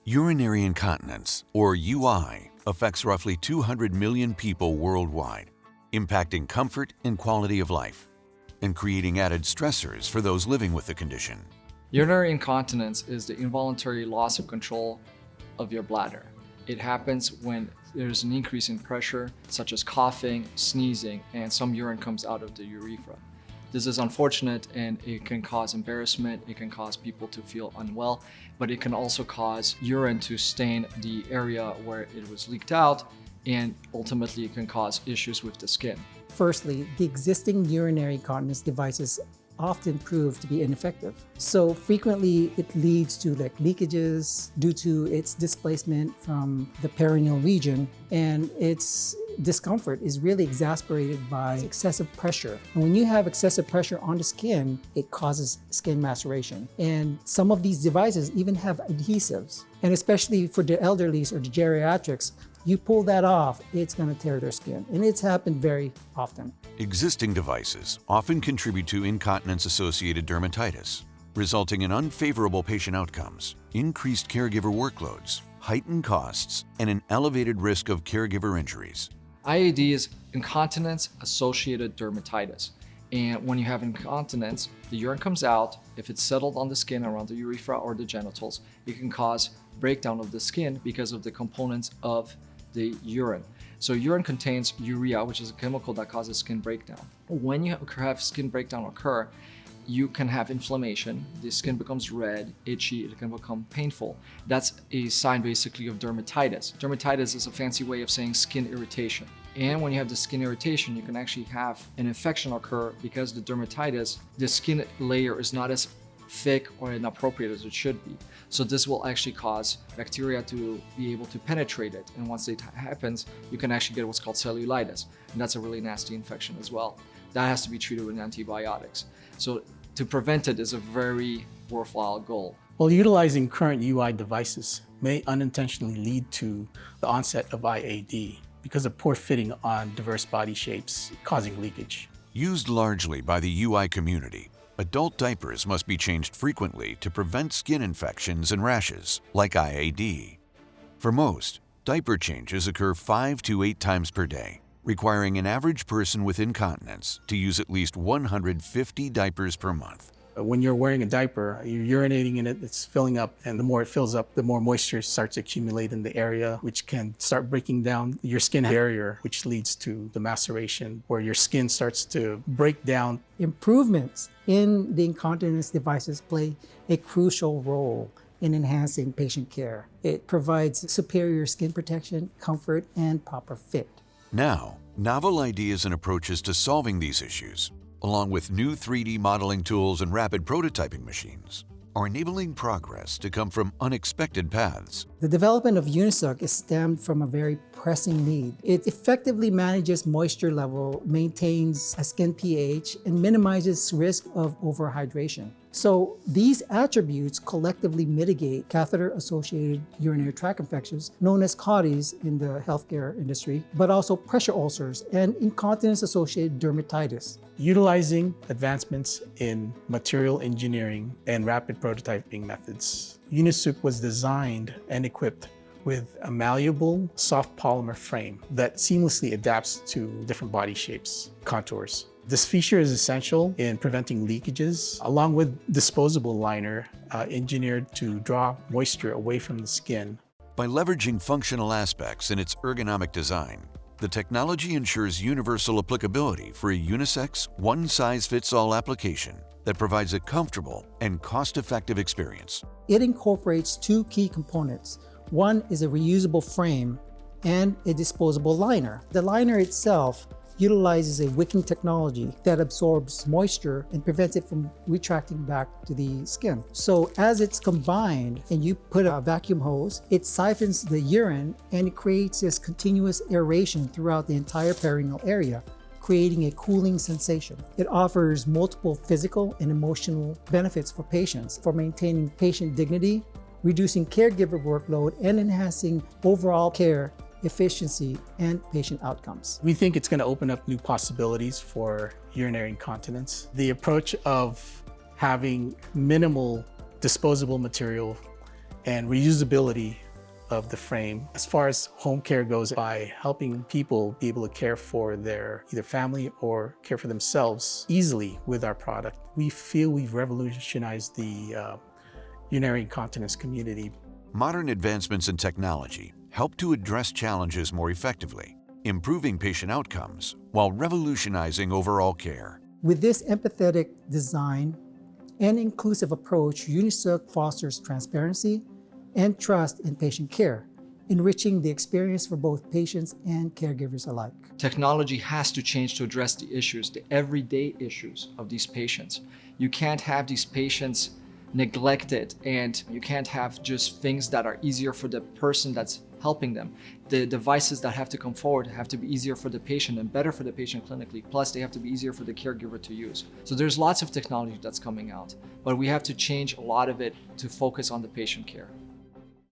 Urinary incontinence, or UI, affects roughly 200 million people worldwide, impacting comfort and quality of life, and creating added stressors for those living with the condition. Urinary incontinence is the involuntary loss of control of your bladder. It happens when there's an increase in pressure, such as coughing, sneezing, and some urine comes out of the urethra. This is unfortunate and it can cause embarrassment, it can cause people to feel unwell, but it can also cause urine to stain the area where it was leaked out, and ultimately it can cause issues with the skin. Firstly, the existing urinary incontinence devices often prove to be ineffective. So frequently it leads to leakages due to its displacement from the perineal region, and its discomfort is really exacerbated by excessive pressure. And when you have excessive pressure on the skin, it causes skin maceration. And some of these devices even have adhesives. And especially for the elderly or the geriatrics, you pull that off, it's going to tear their skin. And it's happened very often. Existing devices often contribute to incontinence-associated dermatitis, resulting in unfavorable patient outcomes, increased caregiver workloads, heightened costs, and an elevated risk of caregiver injuries. IAD is incontinence-associated dermatitis. And when you have incontinence, the urine comes out. If it's settled on the skin around the urethra or the genitals, it can cause breakdown of the skin because of the components of the urine. So urine contains urea, which is a chemical that causes skin breakdown. When you have skin breakdown occur, you can have inflammation, the skin becomes red, itchy, it can become painful. That's a sign basically of dermatitis. Dermatitis is a fancy way of saying skin irritation. And when you have the skin irritation, you can actually have an infection occur because the dermatitis, the skin layer is not as thick or inappropriate as it should be. So this will actually cause bacteria to be able to penetrate it. And once it happens, you can actually get what's called cellulitis. And that's a really nasty infection as well. That has to be treated with antibiotics. So to prevent it is a very worthwhile goal. Well, utilizing current UI devices may unintentionally lead to the onset of IAD because of poor fitting on diverse body shapes, causing leakage. Used largely by the UI community, adult diapers must be changed frequently to prevent skin infections and rashes, like IAD. For most, diaper changes occur 5 to 8 times per day, requiring an average person with incontinence to use at least 150 diapers per month. When you're wearing a diaper, you're urinating in it, it's filling up, and the more it fills up, the more moisture starts to accumulate in the area, which can start breaking down your skin barrier, which leads to the maceration, where your skin starts to break down. Improvements in the incontinence devices play a crucial role in enhancing patient care. It provides superior skin protection, comfort, and proper fit. Now, novel ideas and approaches to solving these issues, along with new 3D modeling tools and rapid prototyping machines, are enabling progress to come from unexpected paths. The development of UniSUC is stemmed from a very pressing need. It effectively manages moisture level, maintains a skin pH, and minimizes risk of overhydration. So these attributes collectively mitigate catheter-associated urinary tract infections, known as CAUTIs in the healthcare industry, but also pressure ulcers and incontinence-associated dermatitis. Utilizing advancements in material engineering and rapid prototyping methods, UniSUC was designed and equipped with a malleable, soft polymer frame that seamlessly adapts to different body shapes, contours. This feature is essential in preventing leakages, along with disposable liner engineered to draw moisture away from the skin. By leveraging functional aspects in its ergonomic design, the technology ensures universal applicability for a unisex, one-size-fits-all application that provides a comfortable and cost-effective experience. It incorporates 2 key components. One is a reusable frame and a disposable liner. The liner itself utilizes a wicking technology that absorbs moisture and prevents it from retracting back to the skin. So as it's combined and you put a vacuum hose, it siphons the urine and it creates this continuous aeration throughout the entire perineal area, creating a cooling sensation. It offers multiple physical and emotional benefits for patients, for maintaining patient dignity, reducing caregiver workload, and enhancing overall care efficiency, and patient outcomes. We think it's going to open up new possibilities for urinary incontinence. The approach of having minimal disposable material and reusability of the frame. As far as home care goes, by helping people be able to care for their either family or care for themselves easily with our product, we feel we've revolutionized the urinary incontinence community. Modern advancements in technology help to address challenges more effectively, improving patient outcomes while revolutionizing overall care. With this empathetic design and inclusive approach, UniSUC fosters transparency and trust in patient care, enriching the experience for both patients and caregivers alike. Technology has to change to address the issues, the everyday issues of these patients. You can't have these patients neglected, and you can't have just things that are easier for the person that's helping them. The devices that have to come forward have to be easier for the patient and better for the patient clinically, plus they have to be easier for the caregiver to use. So there's lots of technology that's coming out, but we have to change a lot of it to focus on the patient care.